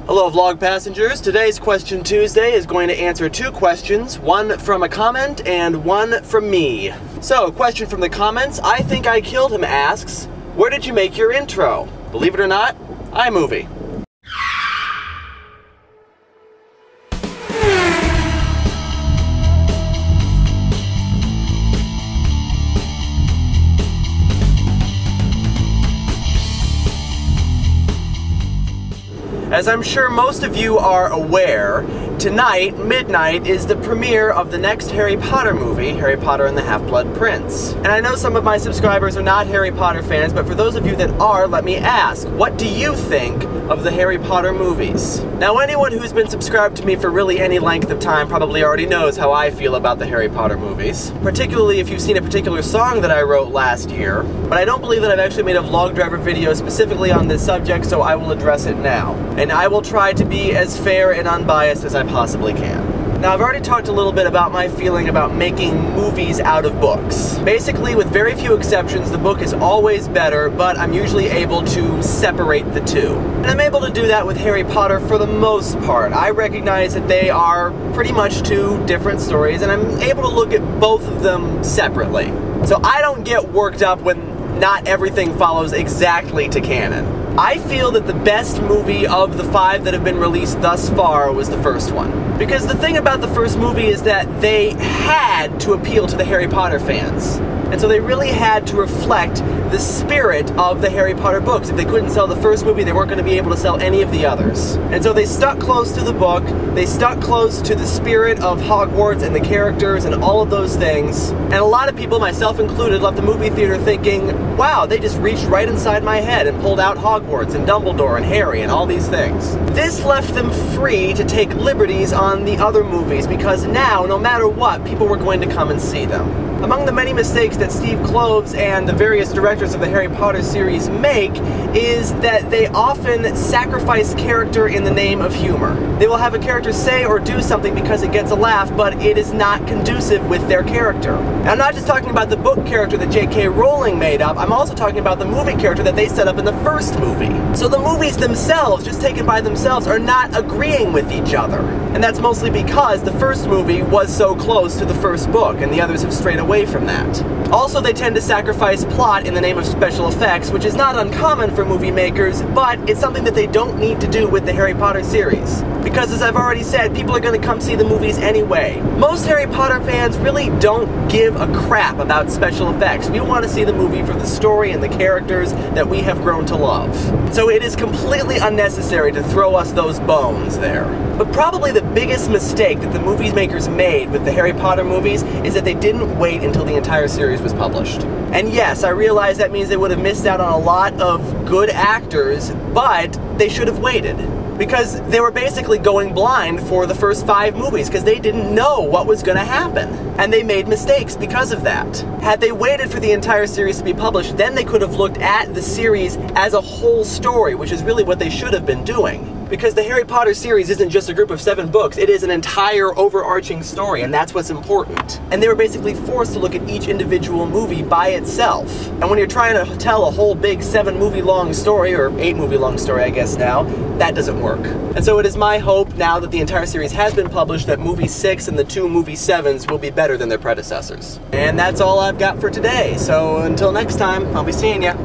Hello vlog passengers, today's Question Tuesday is going to answer two questions, one from a comment and one from me. So, question from the comments, I Think I Killed Him asks, where did you make your intro? Believe it or not, iMovie. As I'm sure most of you are aware, tonight, midnight, is the premiere of the next Harry Potter movie, Harry Potter and the Half-Blood Prince. And I know some of my subscribers are not Harry Potter fans, but for those of you that are, let me ask, what do you think of the Harry Potter movies? Now, anyone who's been subscribed to me for really any length of time probably already knows how I feel about the Harry Potter movies, particularly if you've seen a particular song that I wrote last year, but I don't believe that I've actually made a vlog driver video specifically on this subject, so I will address it now. And I will try to be as fair and unbiased as I possibly can. Now, I've already talked a little bit about my feeling about making movies out of books. Basically, with very few exceptions, the book is always better, but I'm usually able to separate the two. And I'm able to do that with Harry Potter for the most part. I recognize that they are pretty much two different stories, and I'm able to look at both of them separately. So I don't get worked up when not everything follows exactly to canon. I feel that the best movie of the 5 that have been released thus far was the first one. Because the thing about the first movie is that they had to appeal to the Harry Potter fans. And so they really had to reflect the spirit of the Harry Potter books. If they couldn't sell the first movie, they weren't going to be able to sell any of the others. And so they stuck close to the book, they stuck close to the spirit of Hogwarts and the characters and all of those things. And a lot of people, myself included, left the movie theater thinking, wow, they just reached right inside my head and pulled out Hogwarts and Dumbledore and Harry and all these things. This left them free to take liberties on the other movies because now, no matter what, people were going to come and see them. Among the many mistakes that Steve Kloves and the various directors of the Harry Potter series make is that they often sacrifice character in the name of humor. They will have a character say or do something because it gets a laugh, but it is not conducive with their character. And I'm not just talking about the book character that J.K. Rowling made up, I'm also talking about the movie character that they set up in the first movie. So the movies themselves, just taken by themselves, are not agreeing with each other. And that's mostly because the first movie was so close to the first book, and the others have strayed away from that. Also, they tend to sacrifice plot in the name of special effects, which is not uncommon for movie makers, but it's something that they don't need to do with the Harry Potter series. Because as I've already said, people are going to come see the movies anyway. Most Harry Potter fans really don't give a crap about special effects. We want to see the movie for the story and the characters that we have grown to love. So it is completely unnecessary to throw us those bones there. But probably the biggest mistake that the movie makers made with the Harry Potter movies is that they didn't wait until the entire series was published. And yes, I realize that means they would have missed out on a lot of good actors, but they should have waited. Because they were basically going blind for the first 5 movies because they didn't know what was going to happen. And they made mistakes because of that. Had they waited for the entire series to be published, then they could have looked at the series as a whole story, which is really what they should have been doing. Because the Harry Potter series isn't just a group of 7 books, it is an entire overarching story, and that's what's important. And they were basically forced to look at each individual movie by itself. And when you're trying to tell a whole big 7 movie long story, or 8 movie long story I guess now, that doesn't work. And so it is my hope, now that the entire series has been published, that movie 6 and the 2 movie 7s will be better than their predecessors. And that's all I've got for today, so until next time, I'll be seeing ya.